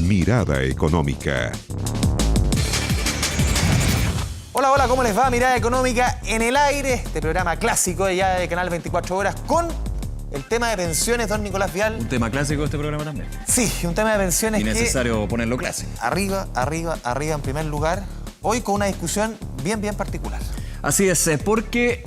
Mirada Económica. Hola, hola, ¿cómo les va? Mirada Económica en el aire, este programa clásico ya de Canal 24 Horas con el tema de pensiones, don Nicolás Vial. Un tema clásico de este programa también. Sí, un tema de pensiones y necesario ponerlo clásico. Arriba en primer lugar, hoy con una discusión bien particular. Así es, porque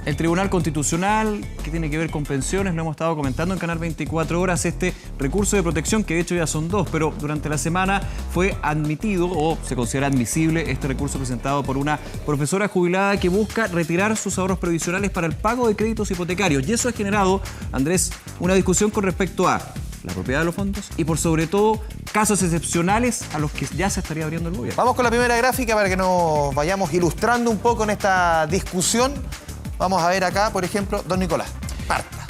el Tribunal Constitucional, que tiene que ver con pensiones, lo hemos estado comentando en Canal 24 Horas, este recurso de protección, que de hecho ya son dos, pero durante la semana fue admitido o se considera admisible este recurso presentado por una profesora jubilada que busca retirar sus ahorros previsionales para el pago de créditos hipotecarios. Y eso ha generado, Andrés, una discusión con respecto a la propiedad de los fondos y por sobre todo casos excepcionales a los que ya se estaría abriendo el gobierno. Vamos con la primera gráfica para que nos vayamos ilustrando un poco en esta discusión. Vamos a ver acá, por ejemplo, don Nicolás, parta.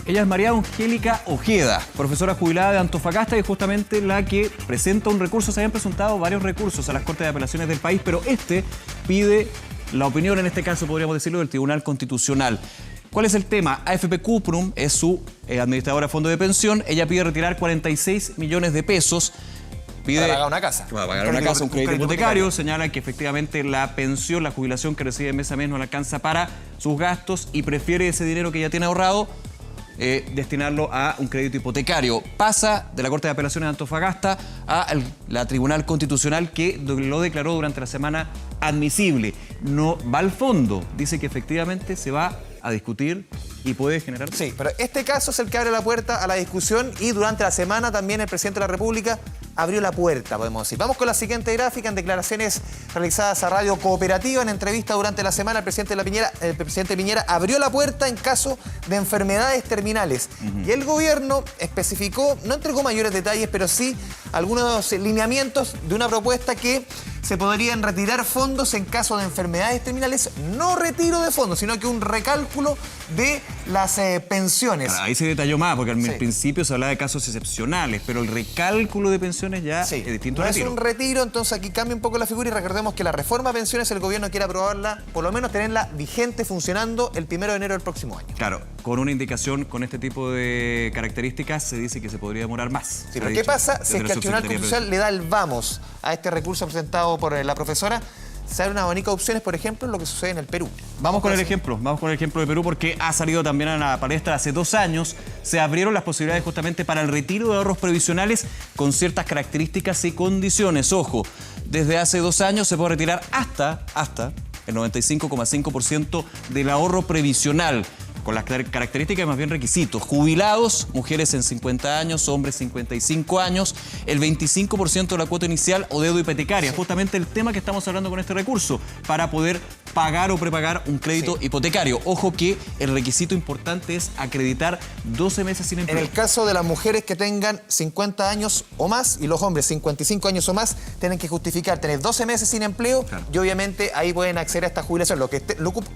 Ella es María Angélica Ojeda, profesora jubilada de Antofagasta y justamente la que presenta un recurso. Se habían presentado varios recursos a las Cortes de Apelaciones del país, pero este pide la opinión, en este caso podríamos decirlo, del Tribunal Constitucional. ¿Cuál es el tema? AFP Cuprum es su administradora de fondo de pensión. Ella pide retirar 46 millones de pesos. Para pagar una casa. Para pagar una casa, un crédito hipotecario. Señalan que efectivamente la pensión, la jubilación que recibe mes a mes no le alcanza para sus gastos y prefiere ese dinero que ya tiene ahorrado destinarlo a un crédito hipotecario. Pasa de la Corte de Apelaciones de Antofagasta a la Tribunal Constitucional, que lo declaró durante la semana admisible. No va al fondo. Dice que efectivamente se va a discutir y puede generar... Sí, pero este caso es el que abre la puerta a la discusión y durante la semana también el presidente de la República abrió la puerta, podemos decir. Vamos con la siguiente gráfica. En declaraciones realizadas a Radio Cooperativa, en entrevista durante la semana, el presidente Piñera abrió la puerta en caso de enfermedades terminales. Y el gobierno especificó, no entregó mayores detalles, pero sí algunos lineamientos de una propuesta que se podrían retirar fondos en caso de enfermedades terminales, no retiro de fondos, sino que un recálculo de las pensiones. Ahí se detalló más, porque al principio se hablaba de casos excepcionales, pero el recálculo de pensiones ya es distinto al retiro. Es un retiro, entonces aquí cambia un poco la figura y recordemos que la reforma de pensiones el gobierno quiere aprobarla, por lo menos tenerla vigente, funcionando el 1 de enero del próximo año. Claro, con una indicación con este tipo de características se dice que se podría demorar más. Sí, pero ¿qué pasa si es que el Tribunal Constitucional le da el vamos a este recurso presentado por la profesora? Se abre una abanico de opciones, por ejemplo, lo que sucede en el Perú. Vamos con el ejemplo de Perú, porque ha salido también a la palestra hace 2 años. Se abrieron las posibilidades justamente para el retiro de ahorros previsionales con ciertas características y condiciones. Ojo, desde hace 2 años se puede retirar hasta el 95,5% del ahorro previsional, con las características y más bien requisitos. Jubilados, mujeres en 50 años, hombres 55 años, el 25% de la cuota inicial o deuda hipotecaria. Justamente el tema que estamos hablando con este recurso, para poder pagar o prepagar un crédito hipotecario. Ojo que el requisito importante es acreditar 12 meses sin empleo. En el caso de las mujeres que tengan 50 años o más y los hombres 55 años o más, tienen que justificar tener 12 meses sin empleo y obviamente ahí pueden acceder a esta jubilación. Lo que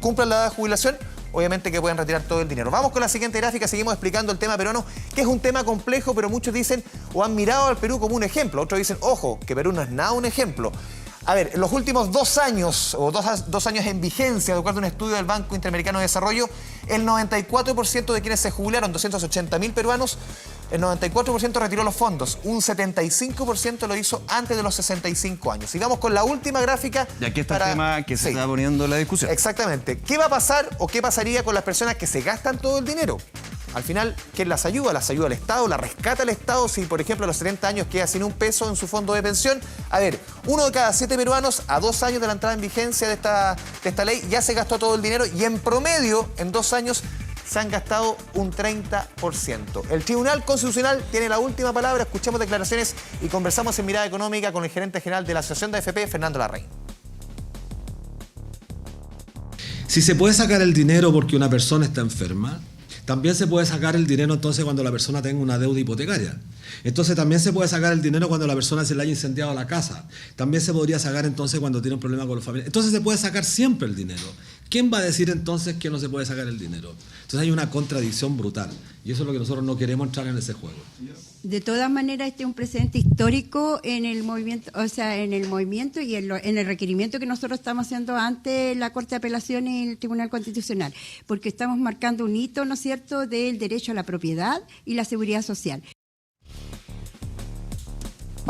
cumplan la edad de jubilación, obviamente que pueden retirar todo el dinero. Vamos con la siguiente gráfica, seguimos explicando el tema peruano, que es un tema complejo, pero muchos dicen o han mirado al Perú como un ejemplo. Otros dicen, ojo, que Perú no es nada un ejemplo. A ver, en los últimos 2 años, o dos años en vigencia, de acuerdo a un estudio del Banco Interamericano de Desarrollo, el 94% de quienes se jubilaron, 280.000 peruanos, el 94% retiró los fondos, un 75% lo hizo antes de los 65 años. Sigamos con la última gráfica. Y aquí está el tema que se está poniendo en la discusión. Exactamente. ¿Qué va a pasar o qué pasaría con las personas que se gastan todo el dinero? Al final, ¿quién las ayuda? ¿Las ayuda el Estado? ¿La rescata el Estado? Si, por ejemplo, a los 70 años queda sin un peso en su fondo de pensión. A ver, 1 de cada 7 peruanos a 2 años de la entrada en vigencia de esta ley ya se gastó todo el dinero y en promedio, en 2 años, se han gastado un 30%. El Tribunal Constitucional tiene la última palabra. Escuchemos declaraciones y conversamos en Mirada Económica con el gerente general de la Asociación de AFP, Fernando Larraín. Si se puede sacar el dinero porque una persona está enferma, también se puede sacar el dinero entonces cuando la persona tenga una deuda hipotecaria. Entonces también se puede sacar el dinero cuando la persona se le haya incendiado la casa. También se podría sacar entonces cuando tiene un problema con los familiares. Entonces se puede sacar siempre el dinero. ¿Quién va a decir entonces que no se puede sacar el dinero? Entonces hay una contradicción brutal. Y eso es lo que nosotros no queremos entrar en ese juego. De todas maneras, este es un precedente histórico en el movimiento, o sea, en el movimiento y en el requerimiento que nosotros estamos haciendo ante la Corte de Apelaciones y el Tribunal Constitucional, porque estamos marcando un hito, ¿no es cierto?, del derecho a la propiedad y la seguridad social.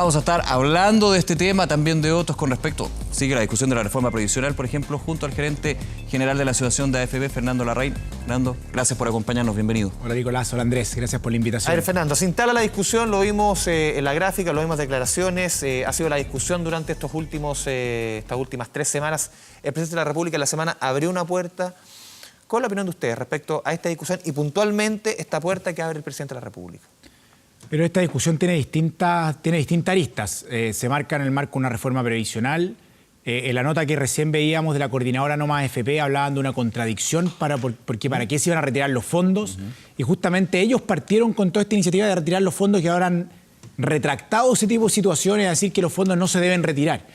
Vamos a estar hablando de este tema, también de otros con respecto. Sigue la discusión de la reforma previsional, por ejemplo, junto al gerente general de la Asociación de AFP, Fernando Larraín. Fernando, gracias por acompañarnos, bienvenido. Hola Nicolás, hola Andrés, gracias por la invitación. A ver, Fernando, se instala la discusión, lo vimos en la gráfica, lo vimos en declaraciones, ha sido la discusión durante estas últimas 3 semanas. El presidente de la República en la semana abrió una puerta. ¿Cuál es la opinión de ustedes respecto a esta discusión y puntualmente esta puerta que abre el presidente de la República? Pero esta discusión tiene distintas aristas. Se marca en el marco una reforma previsional. En la nota que recién veíamos de la coordinadora No Más AFP hablaban de una contradicción porque para qué se iban a retirar los fondos. Y justamente ellos partieron con toda esta iniciativa de retirar los fondos, que ahora han retractado ese tipo de situaciones, a decir que los fondos no se deben retirar.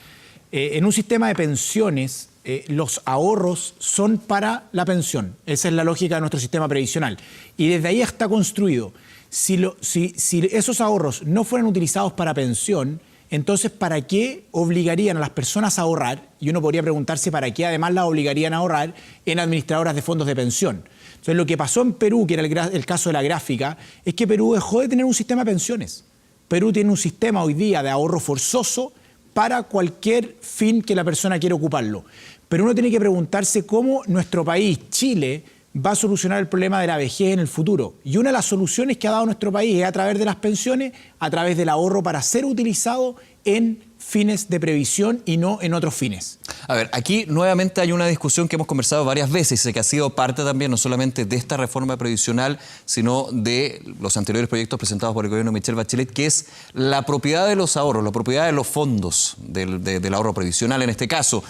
En un sistema de pensiones, los ahorros son para la pensión. Esa es la lógica de nuestro sistema previsional. Y desde ahí está construido. Si esos ahorros no fueran utilizados para pensión, entonces ¿para qué obligarían a las personas a ahorrar? Y uno podría preguntarse para qué además las obligarían a ahorrar en administradoras de fondos de pensión. Entonces lo que pasó en Perú, que era el caso de la gráfica, es que Perú dejó de tener un sistema de pensiones. Perú tiene un sistema hoy día de ahorro forzoso para cualquier fin que la persona quiera ocuparlo. Pero uno tiene que preguntarse cómo nuestro país, Chile, va a solucionar el problema de la vejez en el futuro. Y una de las soluciones que ha dado nuestro país es a través de las pensiones, a través del ahorro para ser utilizado en fines de previsión y no en otros fines. A ver, aquí nuevamente hay una discusión que hemos conversado varias veces y que ha sido parte también no solamente de esta reforma previsional, sino de los anteriores proyectos presentados por el gobierno de Michelle Bachelet, que es la propiedad de los ahorros, la propiedad de los fondos del ahorro previsional en este caso.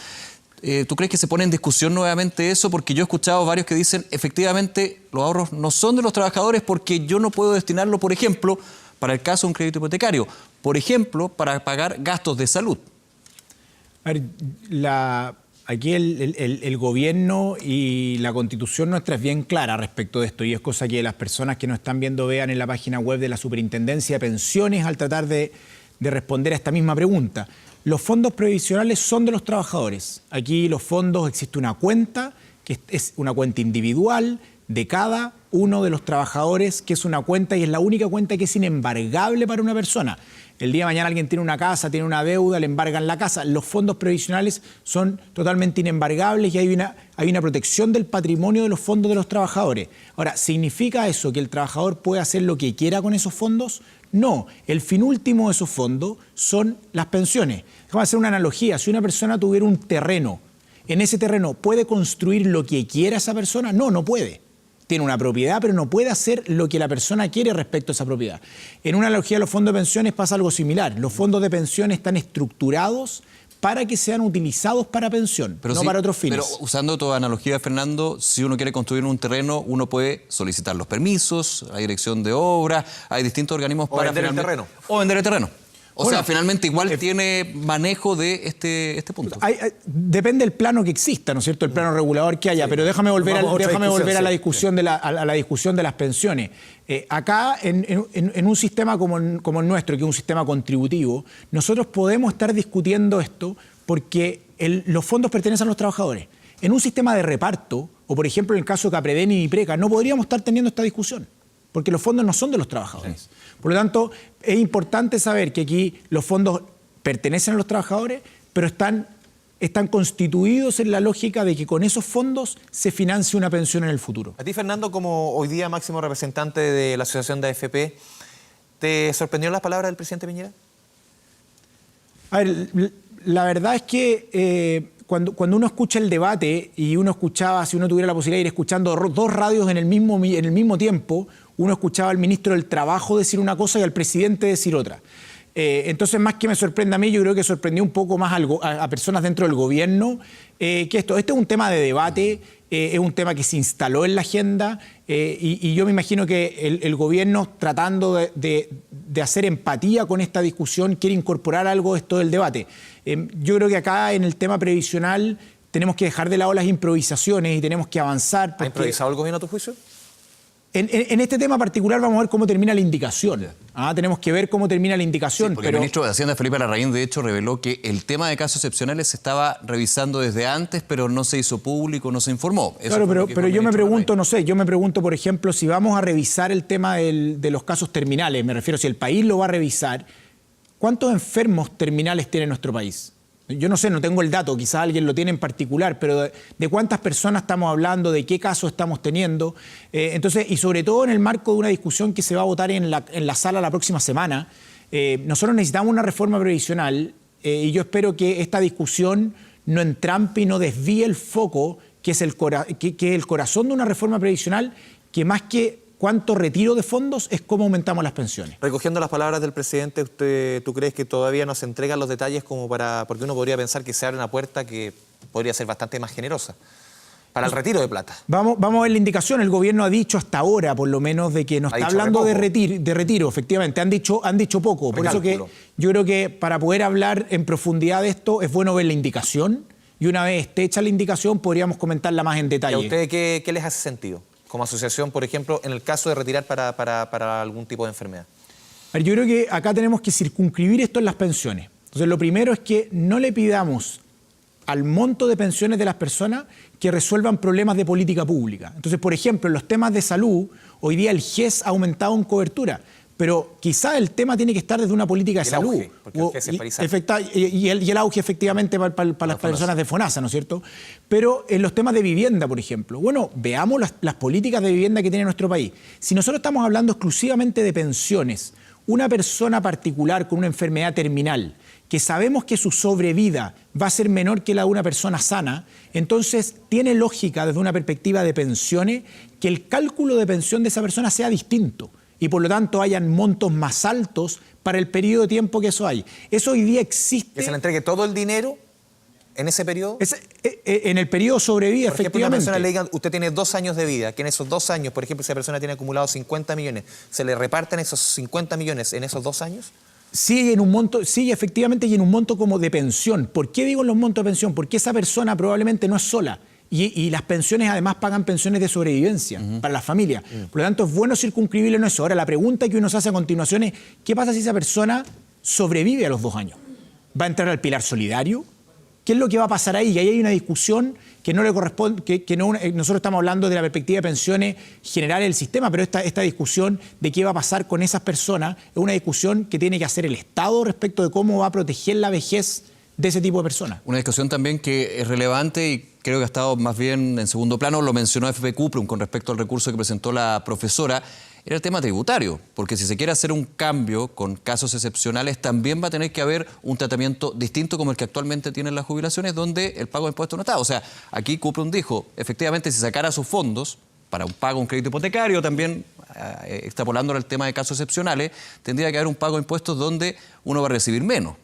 ¿Tú crees que se pone en discusión nuevamente eso? Porque yo he escuchado varios que dicen, efectivamente, los ahorros no son de los trabajadores porque yo no puedo destinarlo, por ejemplo, para el caso de un crédito hipotecario, por ejemplo, para pagar gastos de salud. A ver, aquí el gobierno y la Constitución nuestra es bien clara respecto de esto, y es cosa que las personas que nos están viendo vean en la página web de la Superintendencia de Pensiones al tratar de responder a esta misma pregunta. Los fondos previsionales son de los trabajadores. Aquí los fondos, existe una cuenta, que es una cuenta individual de cada uno de los trabajadores, que es una cuenta y es la única cuenta que es inembargable para una persona. El día de mañana alguien tiene una casa, tiene una deuda, le embargan la casa. Los fondos previsionales son totalmente inembargables y hay una protección del patrimonio de los fondos de los trabajadores. Ahora, ¿significa eso que el trabajador puede hacer lo que quiera con esos fondos? No, el fin último de esos fondos son las pensiones. Déjame hacer una analogía. Si una persona tuviera un terreno, ¿en ese terreno puede construir lo que quiera esa persona? No, no puede. Tiene una propiedad, pero no puede hacer lo que la persona quiere respecto a esa propiedad. En una analogía de los fondos de pensiones pasa algo similar. Los fondos de pensiones están estructurados para que sean utilizados para pensión, no para otros fines. Pero usando tu analogía, Fernando, si uno quiere construir un terreno, uno puede solicitar los permisos, la dirección de obra, hay distintos organismos para vender el terreno. O vender el terreno. O sea, finalmente igual tiene tiene manejo de este punto. Depende del plano que exista, ¿no es cierto? El plano regulador que haya, pero déjame volver a la discusión de las pensiones. Acá, en un sistema como el nuestro, que es un sistema contributivo, nosotros podemos estar discutiendo esto porque los fondos pertenecen a los trabajadores. En un sistema de reparto, o por ejemplo en el caso de Capreden y Ipreca, no podríamos estar teniendo esta discusión, porque los fondos no son de los trabajadores. Sí. Por lo tanto, es importante saber que aquí los fondos pertenecen a los trabajadores, pero están constituidos en la lógica de que con esos fondos se financie una pensión en el futuro. A ti, Fernando, como hoy día máximo representante de la Asociación de AFP, ¿te sorprendieron las palabras del presidente Piñera? A ver, la verdad es que cuando uno escucha el debate y uno escuchaba, si uno tuviera la posibilidad de ir escuchando dos radios en el mismo tiempo, uno escuchaba al ministro del Trabajo decir una cosa y al presidente decir otra. Entonces, más que me sorprenda a mí, yo creo que sorprendió un poco más a personas dentro del gobierno que esto. Este es un tema de debate, es un tema que se instaló en la agenda y yo me imagino que el gobierno, tratando de hacer empatía con esta discusión, quiere incorporar algo de esto del debate. Yo creo que acá en el tema previsional tenemos que dejar de lado las improvisaciones y tenemos que avanzar. ¿Ha improvisado el gobierno a tu juicio? En este tema particular vamos a ver cómo termina la indicación. Tenemos que ver cómo termina la indicación. Sí, porque el ministro de Hacienda, Felipe Larraín, de hecho, reveló que el tema de casos excepcionales se estaba revisando desde antes, pero no se hizo público, no se informó. Claro, pero yo me pregunto, no sé, por ejemplo, si vamos a revisar el tema de los casos terminales, me refiero, si el país lo va a revisar, ¿cuántos enfermos terminales tiene nuestro país? Yo no sé, no tengo el dato, quizás alguien lo tiene en particular, pero de cuántas personas estamos hablando, de qué casos estamos teniendo. Entonces, y sobre todo en el marco de una discusión que se va a votar en la sala la próxima semana, nosotros necesitamos una reforma previsional y yo espero que esta discusión no entrampe y no desvíe el foco, que es el corazón de una reforma previsional, que más que cuánto retiro de fondos es cómo aumentamos las pensiones. Recogiendo las palabras del presidente, ¿tú crees que todavía no se entregan los detalles como para...? Porque uno podría pensar que se abre una puerta que podría ser bastante más generosa para el retiro de plata. Vamos a ver la indicación. El gobierno ha dicho hasta ahora, por lo menos, de que no está hablando de retiro, efectivamente. Han dicho poco. Por eso que yo creo que para poder hablar en profundidad de esto es bueno ver la indicación y una vez esté hecha la indicación podríamos comentarla más en detalle. ¿Y a ustedes qué les hace sentido? Como asociación, por ejemplo, en el caso de retirar para algún tipo de enfermedad. A ver, yo creo que acá tenemos que circunscribir esto en las pensiones. Entonces, lo primero es que no le pidamos al monto de pensiones de las personas que resuelvan problemas de política pública. Entonces, por ejemplo, en los temas de salud, hoy día el GES ha aumentado en cobertura, pero quizá el tema tiene que estar desde una política de salud. Auge, porque el GES es parizal. Y el auge efectivamente para las personas de FONASA, ¿no es cierto? Pero en los temas de vivienda, por ejemplo, bueno, veamos las políticas de vivienda que tiene nuestro país. Si nosotros estamos hablando exclusivamente de pensiones, una persona particular con una enfermedad terminal, que sabemos que su sobrevida va a ser menor que la de una persona sana, entonces tiene lógica desde una perspectiva de pensiones que el cálculo de pensión de esa persona sea distinto y por lo tanto hayan montos más altos para el periodo de tiempo que eso hay. Eso hoy día existe. ¿Que se le entregue todo el dinero en ese periodo? En el periodo sobrevida, por ejemplo, efectivamente. Una persona le digan, usted tiene 2 años de vida, que en esos 2 años, por ejemplo, si esa persona tiene acumulado 50 millones, ¿se le reparten esos 50 millones en esos 2 años? Sigue efectivamente y en un monto como de pensión. ¿Por qué digo en los montos de pensión? Porque esa persona probablemente no es sola. Y las pensiones además pagan pensiones de sobrevivencia para las familias. Por lo tanto, es bueno circunscribirlo en eso. Ahora, la pregunta que uno se hace a continuación es, ¿qué pasa si esa persona sobrevive a los 2 años? ¿Va a entrar al pilar solidario? ¿Qué es lo que va a pasar ahí? Y ahí hay una discusión que no le corresponde, nosotros estamos hablando de la perspectiva de pensiones generales del sistema, pero esta discusión de qué va a pasar con esas personas es una discusión que tiene que hacer el Estado respecto de cómo va a proteger la vejez de ese tipo de personas. Una discusión también que es relevante y creo que ha estado más bien en segundo plano, lo mencionó FP Cuprum con respecto al recurso que presentó la profesora, era el tema tributario, porque si se quiere hacer un cambio con casos excepcionales, también va a tener que haber un tratamiento distinto como el que actualmente tienen las jubilaciones, donde el pago de impuestos no está. O sea, aquí Cuprum dijo, efectivamente, si sacara sus fondos para un pago, un crédito hipotecario, también extrapolándolo al tema de casos excepcionales, tendría que haber un pago de impuestos donde uno va a recibir menos.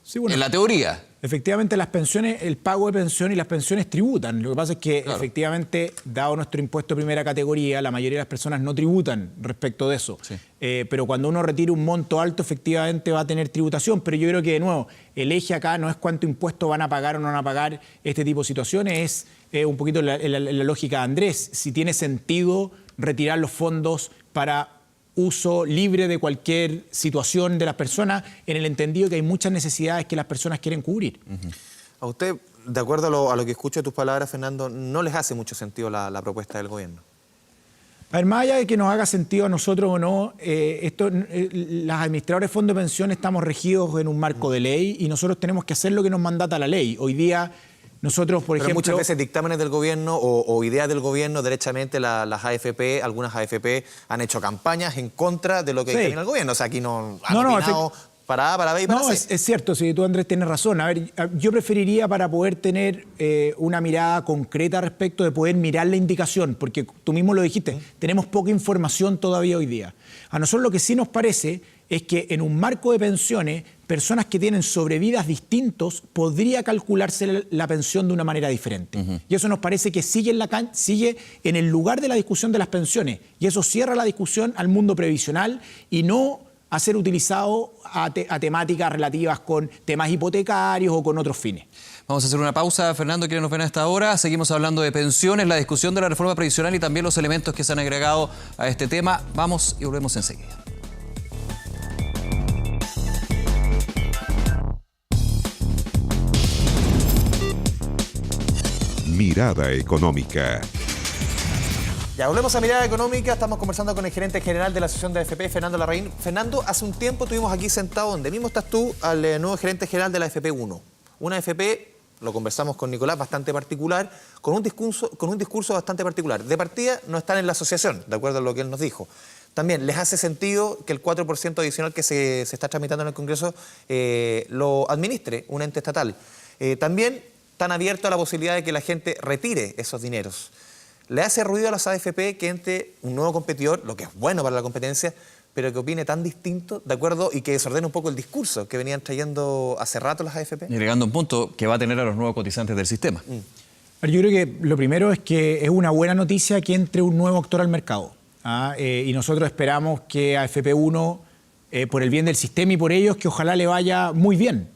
Sí, bueno, en la teoría. Efectivamente, las pensiones, el pago de pensión y las pensiones tributan. Lo que pasa es que, efectivamente, dado nuestro impuesto de primera categoría, la mayoría de las personas no tributan respecto de eso. Sí. Pero cuando uno retira un monto alto, efectivamente va a tener tributación. Pero yo creo que, de nuevo, el eje acá no es cuánto impuesto van a pagar o no van a pagar este tipo de situaciones, es un poquito la lógica de Andrés. Si tiene sentido retirar los fondos para uso libre de cualquier situación de las personas, en el entendido que hay muchas necesidades que las personas quieren cubrir. A usted, de acuerdo a lo que escucho de tus palabras, Fernando, ¿no les hace mucho sentido la propuesta del gobierno? A ver, más allá de que nos haga sentido a nosotros o no, las administradoras de fondos de pensión estamos regidos en un marco de ley y nosotros tenemos que hacer lo que nos mandata la ley. Hoy día nosotros, por ejemplo... muchas veces dictámenes del gobierno o ideas del gobierno, derechamente las AFP, algunas AFP han hecho campañas en contra de lo que dictamina el gobierno. O sea, aquí no han opinado para A, para B y para C. Es cierto, sí, tú, Andrés, tienes razón. A ver, yo preferiría, para poder tener una mirada concreta respecto de poder mirar la indicación, porque tú mismo lo dijiste, tenemos poca información todavía hoy día. A nosotros lo que sí nos parece es que en un marco de pensiones, personas que tienen sobrevidas distintos, podría calcularse la pensión de una manera diferente. Y eso nos parece que sigue en el lugar de la discusión de las pensiones. Y eso cierra la discusión al mundo previsional y no a ser utilizado a temáticas relativas con temas hipotecarios o con otros fines. Vamos a hacer una pausa, Fernando, quienes nos ven a esta hora. Seguimos hablando de pensiones, la discusión de la reforma previsional y también los elementos que se han agregado a este tema. Vamos y volvemos enseguida. Mirada Económica. Ya volvemos a Mirada Económica, estamos conversando con el gerente general de la Asociación de AFP, Fernando Larraín. Fernando, hace un tiempo tuvimos aquí sentado, donde mismo estás tú, al nuevo gerente general de la AFP 1. Una AFP, lo conversamos con Nicolás, bastante particular, con un discurso bastante particular. De partida no están en la asociación, de acuerdo a lo que él nos dijo. También les hace sentido que el 4% adicional que se está tramitando en el Congreso lo administre un ente estatal. También están abiertos a la posibilidad de que la gente retire esos dineros. ¿Le hace ruido a las AFP que entre un nuevo competidor, lo que es bueno para la competencia, pero que opine tan distinto, de acuerdo, y que desordene un poco el discurso que venían trayendo hace rato las AFP? Y agregando un punto que va a tener a los nuevos cotizantes del sistema. Yo creo que lo primero es que es una buena noticia que entre un nuevo actor al mercado. Y nosotros esperamos que a AFP1, por el bien del sistema y por ellos, que ojalá le vaya muy bien.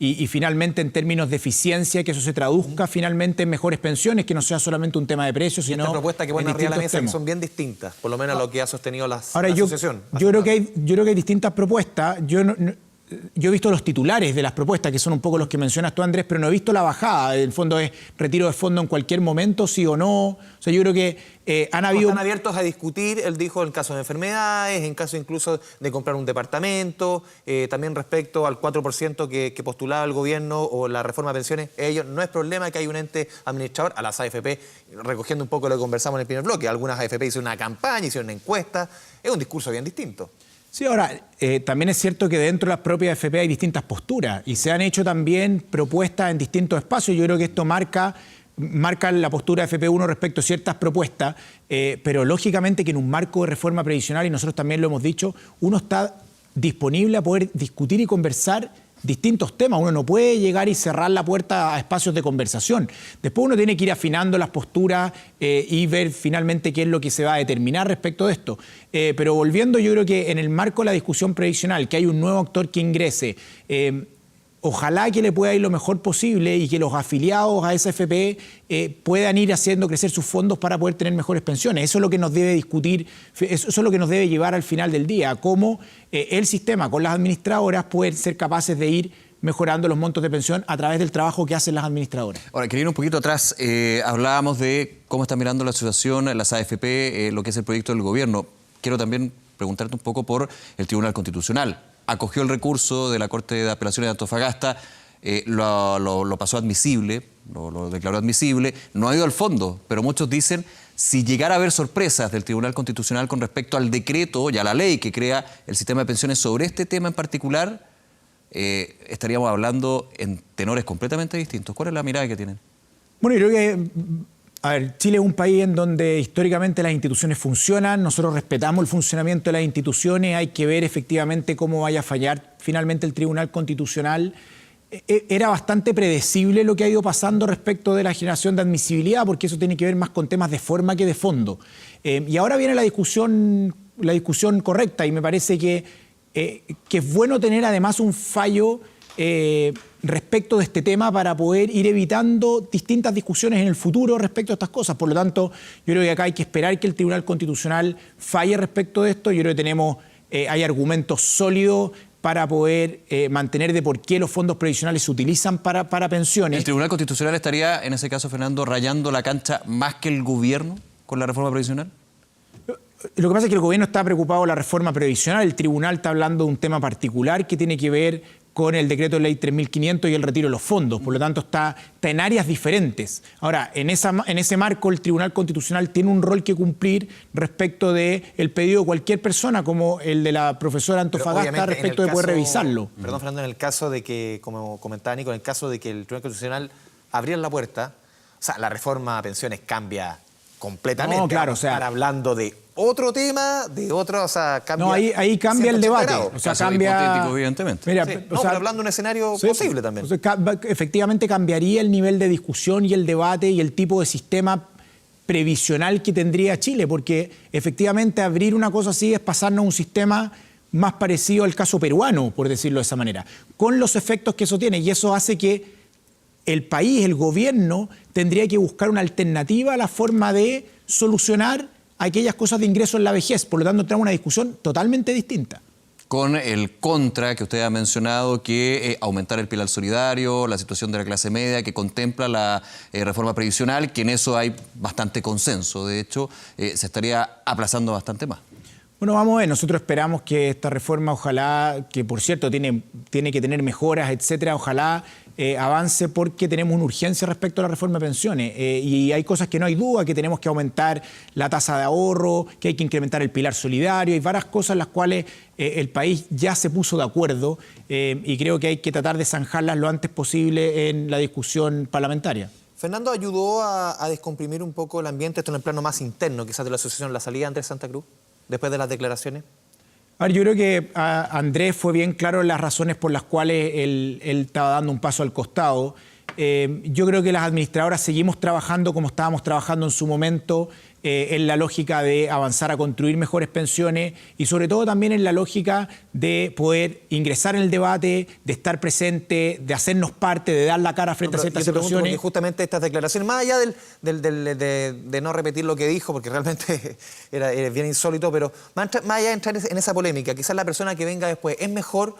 Y finalmente, en términos de eficiencia, que eso se traduzca finalmente en mejores pensiones, que no sea solamente un tema de precios, sino esta propuesta que ponen arriba de la mesa, temas. que son bien distintas, por lo menos a lo que ha sostenido la Ahora, asociación. Yo creo que hay distintas propuestas. Yo he visto los titulares de las propuestas, que son un poco los que mencionas tú, Andrés, pero no he visto la bajada. El fondo es retiro de fondo en cualquier momento, sí o no. O sea, yo creo que han habido... Están abiertos a discutir, él dijo, en caso de enfermedades, en caso incluso de comprar un departamento, también respecto al 4% que postulaba el gobierno o la reforma de pensiones. Ellos, no es problema que hay un ente administrador, a las AFP, recogiendo un poco lo que conversamos en el primer bloque. Algunas AFP hicieron una campaña, hicieron una encuesta. Es un discurso bien distinto. Sí, ahora, también es cierto que dentro de las propias AFP hay distintas posturas y se han hecho también propuestas en distintos espacios. Yo creo que esto marca la postura de FP1 respecto a ciertas propuestas, pero lógicamente que en un marco de reforma previsional, y nosotros también lo hemos dicho, uno está disponible a poder discutir y conversar distintos temas. Uno no puede llegar y cerrar la puerta a espacios de conversación. Después uno tiene que ir afinando las posturas y ver finalmente qué es lo que se va a determinar respecto de esto. Pero volviendo, yo creo que en el marco de la discusión previsional, que hay un nuevo actor que ingrese, ojalá que le pueda ir lo mejor posible y que los afiliados a esa AFP puedan ir haciendo crecer sus fondos para poder tener mejores pensiones. Eso es lo que nos debe discutir, eso es lo que nos debe llevar al final del día, cómo el sistema con las administradoras puede ser capaces de ir mejorando los montos de pensión a través del trabajo que hacen las administradoras. Ahora, quería ir un poquito atrás. Hablábamos de cómo está mirando la asociación, las AFP, lo que es el proyecto del gobierno. Quiero también preguntarte un poco por el Tribunal Constitucional. Acogió el recurso de la Corte de Apelaciones de Antofagasta, lo pasó admisible, lo declaró admisible, no ha ido al fondo, pero muchos dicen, si llegara a haber sorpresas del Tribunal Constitucional con respecto al decreto y a la ley que crea el sistema de pensiones sobre este tema en particular, estaríamos hablando en tenores completamente distintos. ¿Cuál es la mirada que tienen? Bueno, yo creo que... A ver, Chile es un país en donde históricamente las instituciones funcionan, nosotros respetamos el funcionamiento de las instituciones, hay que ver efectivamente cómo vaya a fallar finalmente el Tribunal Constitucional. Era bastante predecible lo que ha ido pasando respecto de la generación de admisibilidad, porque eso tiene que ver más con temas de forma que de fondo. Y ahora viene la discusión correcta, y me parece que es bueno tener además un fallo respecto de este tema para poder ir evitando distintas discusiones en el futuro respecto a estas cosas. Por lo tanto, yo creo que acá hay que esperar que el Tribunal Constitucional falle respecto de esto. Yo creo que hay argumentos sólidos para poder mantener de por qué los fondos previsionales se utilizan para pensiones. ¿El Tribunal Constitucional estaría, en ese caso, Fernando, rayando la cancha más que el gobierno con la reforma previsional? Lo que pasa es que el gobierno está preocupado por la reforma previsional. El tribunal está hablando de un tema particular que tiene que ver con el decreto de ley 3.500 y el retiro de los fondos. Por lo tanto, está en áreas diferentes. Ahora, en ese marco, el Tribunal Constitucional tiene un rol que cumplir respecto del pedido de cualquier persona, como el de la profesora Antofagasta, respecto de poder revisarlo. Perdón, Fernando, en el caso de que, como comentaba Nico, en el caso de que el Tribunal Constitucional abriera la puerta, o sea, la reforma a pensiones cambia completamente. No, claro, o sea, estar hablando de otro tema, de otro, o sea, cambia. No, ahí cambia el debate. Grados. O sea, Caso cambia. hipotético, evidentemente. Mira, Sí, o sea, pero hablando de un escenario posible también. O sea, efectivamente cambiaría el nivel de discusión y el debate y el tipo de sistema previsional que tendría Chile, porque efectivamente abrir una cosa así es pasarnos a un sistema más parecido al caso peruano, por decirlo de esa manera, con los efectos que eso tiene, y eso hace que el país, el gobierno, tendría que buscar una alternativa a la forma de solucionar aquellas cosas de ingreso en la vejez. Por lo tanto, entramos en una discusión totalmente distinta. con el contra que usted ha mencionado, que aumentar el pilar solidario, la situación de la clase media, que contempla la reforma previsional, que en eso hay bastante consenso. De hecho, se estaría aplazando bastante más. Bueno, vamos a ver, nosotros esperamos que esta reforma, ojalá, que por cierto tiene que tener mejoras, etcétera, ojalá avance porque tenemos una urgencia respecto a la reforma de pensiones y hay cosas que no hay duda, que tenemos que aumentar la tasa de ahorro, que hay que incrementar el pilar solidario, hay varias cosas en las cuales el país ya se puso de acuerdo y creo que hay que tratar de zanjarlas lo antes posible en la discusión parlamentaria. Fernando, ¿ayudó a descomprimir un poco el ambiente, esto en el plano más interno, quizás de la asociación La Salida, Andrés Santa Cruz, después de las declaraciones? A ver, yo creo que Andrés fue bien claro en las razones por las cuales él estaba dando un paso al costado. Yo creo que las administradoras seguimos trabajando como estábamos trabajando en su momento, en la lógica de avanzar a construir mejores pensiones y sobre todo también en la lógica de poder ingresar en el debate, de estar presente, de hacernos parte, de dar la cara frente a ciertas situaciones. Justamente estas declaraciones, más allá de no repetir lo que dijo, porque realmente era bien insólito, pero más allá de entrar en esa polémica, quizás la persona que venga después es mejor,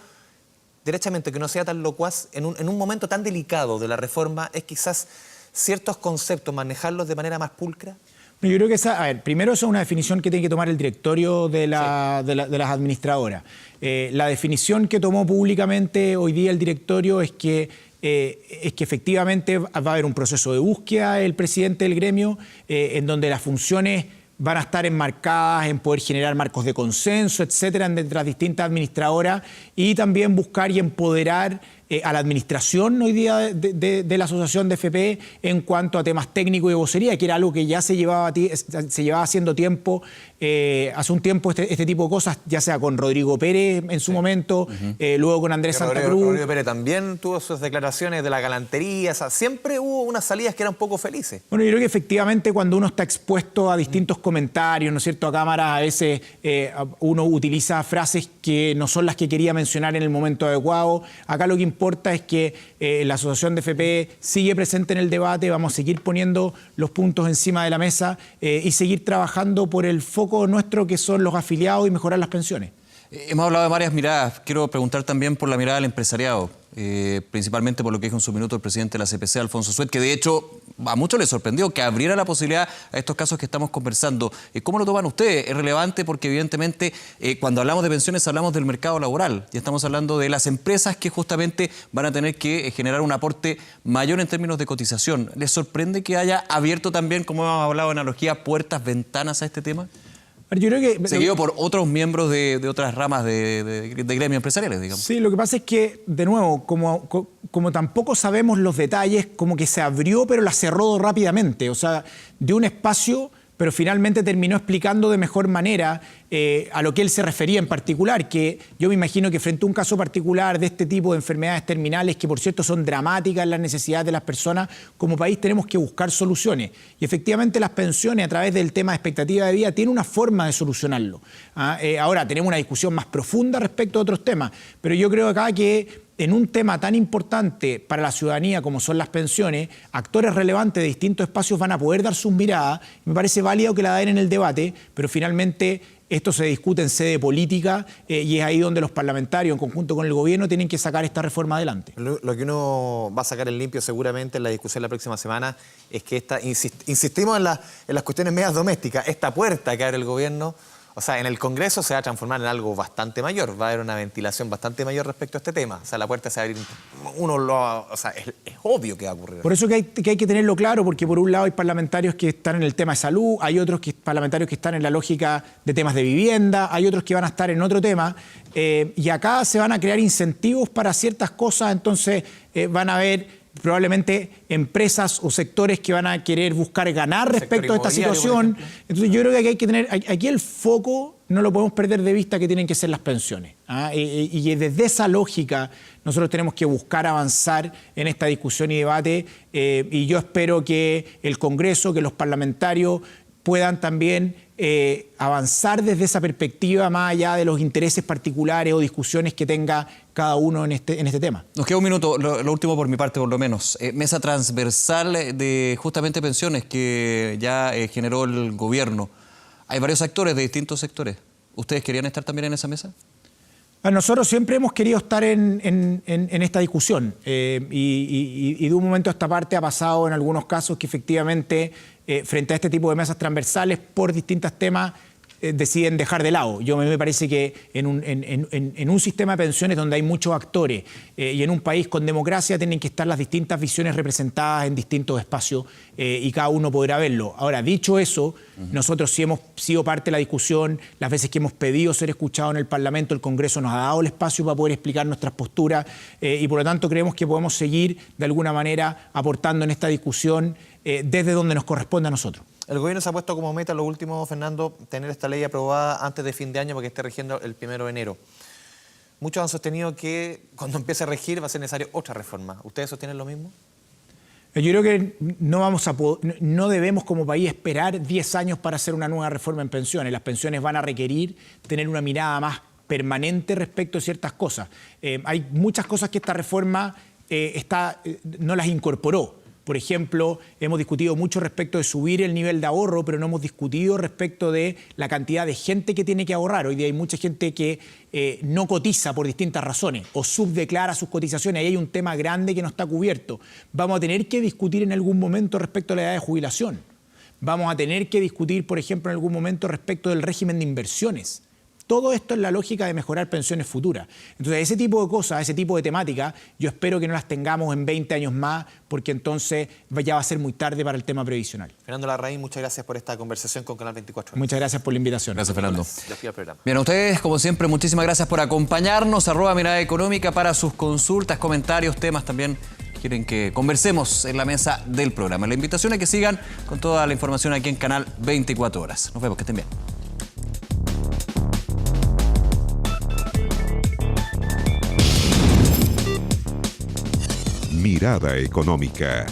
derechamente, que no sea tan locuaz en un momento tan delicado de la reforma, es quizás ciertos conceptos manejarlos de manera más pulcra. Yo creo que primero esa es una definición que tiene que tomar el directorio de las administradoras. La definición que tomó públicamente hoy día el directorio es que efectivamente va a haber un proceso de búsqueda del presidente del gremio, en donde las funciones van a estar enmarcadas en poder generar marcos de consenso, etcétera, entre las distintas administradoras y también buscar y empoderar a la administración hoy día de la Asociación de FP en cuanto a temas técnicos y vocería, que era algo que ya se llevaba haciendo tiempo, hace un tiempo este tipo de cosas, ya sea con Rodrigo Pérez en su momento, luego con Andrés Santa Cruz. Rodrigo Pérez también tuvo sus declaraciones de la galantería, o sea, siempre hubo unas salidas que eran poco felices. Bueno, yo creo que efectivamente cuando uno está expuesto a distintos comentarios, ¿no es cierto?, a cámaras, a veces uno utiliza frases que no son las que quería mencionar en el momento adecuado. Acá lo que importa es que la Asociación de FP sigue presente en el debate, vamos a seguir poniendo los puntos encima de la mesa y seguir trabajando por el foco nuestro que son los afiliados y mejorar las pensiones. Hemos hablado de varias miradas, quiero preguntar también por la mirada del empresariado, principalmente por lo que dijo en su minuto el presidente de la CPC, Alfonso Suet, que de hecho a muchos les sorprendió que abriera la posibilidad a estos casos que estamos conversando. ¿Cómo lo toman ustedes? Es relevante porque evidentemente cuando hablamos de pensiones hablamos del mercado laboral y estamos hablando de las empresas que justamente van a tener que generar un aporte mayor en términos de cotización. ¿Les sorprende que haya abierto también, como hemos hablado en analogía, puertas, ventanas a este tema? Yo creo que, seguido por otros miembros de otras ramas de gremios empresariales, digamos. Sí, lo que pasa es que, de nuevo, como tampoco sabemos los detalles, como que se abrió pero la cerró rápidamente. O sea, de un espacio, pero finalmente terminó explicando de mejor manera a lo que él se refería en particular, que yo me imagino que frente a un caso particular de este tipo de enfermedades terminales, que por cierto son dramáticas las necesidades de las personas, como país tenemos que buscar soluciones. Y efectivamente las pensiones a través del tema de expectativa de vida tienen una forma de solucionarlo. Ahora tenemos una discusión más profunda respecto a otros temas, pero yo creo acá que en un tema tan importante para la ciudadanía como son las pensiones, actores relevantes de distintos espacios van a poder dar sus miradas. Me parece válido que la den en el debate, pero finalmente esto se discute en sede política y es ahí donde los parlamentarios, en conjunto con el gobierno, tienen que sacar esta reforma adelante. Lo que uno va a sacar en limpio seguramente en la discusión la próxima semana es que insistimos en las cuestiones medias domésticas, esta puerta que abre el gobierno, o sea, en el Congreso se va a transformar en algo bastante mayor, va a haber una ventilación bastante mayor respecto a este tema. O sea, la puerta se va a abrir, es obvio que va a ocurrir. Por eso que hay que tenerlo claro, porque por un lado hay parlamentarios que están en el tema de salud, hay otros parlamentarios que están en la lógica de temas de vivienda, hay otros que van a estar en otro tema, y acá se van a crear incentivos para ciertas cosas, entonces van a haber probablemente empresas o sectores que van a querer buscar ganar respecto a esta situación. Entonces yo creo que aquí hay que tener, aquí el foco no lo podemos perder de vista, que tienen que ser las pensiones. Y desde esa lógica nosotros tenemos que buscar avanzar en esta discusión y debate, y yo espero que el Congreso, que los parlamentarios puedan también avanzar desde esa perspectiva más allá de los intereses particulares o discusiones que tenga cada uno en este tema. Nos queda un minuto, lo último por mi parte por lo menos. Mesa transversal de justamente pensiones que ya generó el gobierno. Hay varios actores de distintos sectores. ¿Ustedes querían estar también en esa mesa? Nosotros siempre hemos querido estar en esta discusión y de un momento a esta parte ha pasado en algunos casos que efectivamente frente a este tipo de mesas transversales por distintos temas deciden dejar de lado. Me parece que en un sistema de pensiones donde hay muchos actores y en un país con democracia tienen que estar las distintas visiones representadas en distintos espacios y cada uno podrá verlo. Ahora, dicho eso, nosotros sí hemos sido parte de la discusión, las veces que hemos pedido ser escuchados en el Parlamento, el Congreso nos ha dado el espacio para poder explicar nuestras posturas y por lo tanto creemos que podemos seguir de alguna manera aportando en esta discusión desde donde nos corresponde a nosotros. El gobierno se ha puesto como meta, lo último, Fernando, tener esta ley aprobada antes de fin de año para que esté rigiendo el 1 de enero. Muchos han sostenido que cuando empiece a regir va a ser necesaria otra reforma. ¿Ustedes sostienen lo mismo? Yo creo que no debemos como país esperar 10 años para hacer una nueva reforma en pensiones. Las pensiones van a requerir tener una mirada más permanente respecto a ciertas cosas. Hay muchas cosas que esta reforma no las incorporó. Por ejemplo, hemos discutido mucho respecto de subir el nivel de ahorro, pero no hemos discutido respecto de la cantidad de gente que tiene que ahorrar. Hoy día hay mucha gente que no cotiza por distintas razones o subdeclara sus cotizaciones. Ahí hay un tema grande que no está cubierto. Vamos a tener que discutir en algún momento respecto a la edad de jubilación. Vamos a tener que discutir, por ejemplo, en algún momento respecto del régimen de inversiones. Todo esto es la lógica de mejorar pensiones futuras. Entonces, ese tipo de cosas, ese tipo de temáticas, yo espero que no las tengamos en 20 años más, porque entonces ya va a ser muy tarde para el tema previsional. Fernando Larraín, muchas gracias por esta conversación con Canal 24 Horas. Muchas gracias por la invitación. Gracias, Fernando. Despido el programa. Bien, a ustedes, como siempre, muchísimas gracias por acompañarnos. @Mirada Económica para sus consultas, comentarios, temas también quieren que conversemos en la mesa del programa. La invitación es que sigan con toda la información aquí en Canal 24 Horas. Nos vemos, que estén bien. Mirada Económica.